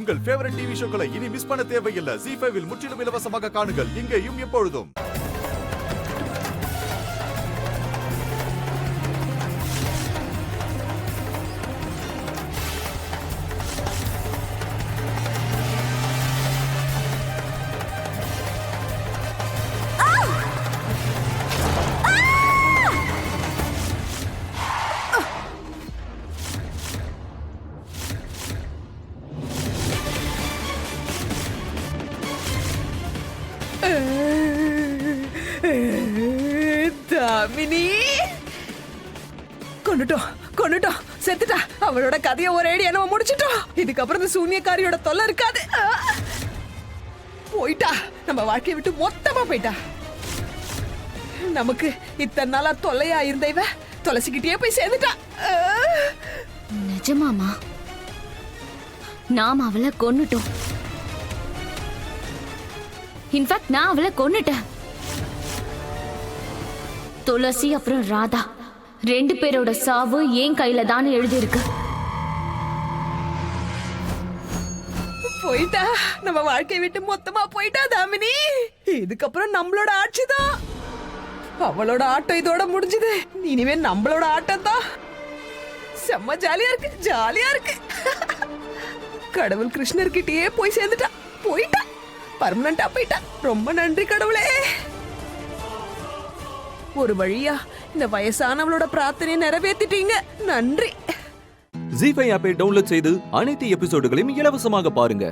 உங்கள் favourite TV ஷோக்களை இனி miss பண்ண தேவையில்லை. ZEE5 இல் முற்றிலும் இலவசமாக காணுங்கள். இங்கேயும் எப்பொழுதும். தாமினி கொண்டுட்டோம் செத்துட்டா. அவளோட கதையை ஒரேடியா நம்ம முடிச்சிட்டோம். இதுக்கப்புறம் இந்த சூனியக்காரியோட தொல்லை இருக்காது. போயிட்டா, நம்ம வாழ்க்கையை விட்டு மொத்தமா போயிட்டா. நமக்கு இத்தனை நாளா தொல்லையா இருந்த இவ தொலைச்சிக்கிட்டே போய் சேர்ந்துட்டா. நிஜமாமா? நாம அவளை கொன்னுட்டோம். இன்ஃபேக்ட் நான் அவளை கொன்னுட்டேன். துளசி அப்புறம் ராதா 2 பேரோட சாவு என் கையில தான் எழுதியிருக்கு. போயிட்டா, நம்ம வாழ்க்கையை விட்டு மொத்தமா போயிட்டா தாமினி. இதுக்கப்புறம் நம்மளோட ஆட்சி தான். அவளோட ஆட்டம் இதோட முடிஞ்சது. இனிமே நம்மளோட ஆட்டம் தான். செம்ம ஜாலியா இருக்கு. கடவுள் கிருஷ்ணர்கிட்டயே போய் சேர்ந்துட்டா. போயிட்டா, பர்மனண்டா போயிட்டா. ரொம்ப நன்றி கடவுளே. ஒரு வழியா இந்த வயசானவளோட பிரார்த்தனையை நிறைவேற்றிட்டீங்க. நன்றி. ZEE5 ஆப்பை டவுன்லோட் செய்து அனைத்து எபிசோடுகளையும் இலவசமாக பாருங்க.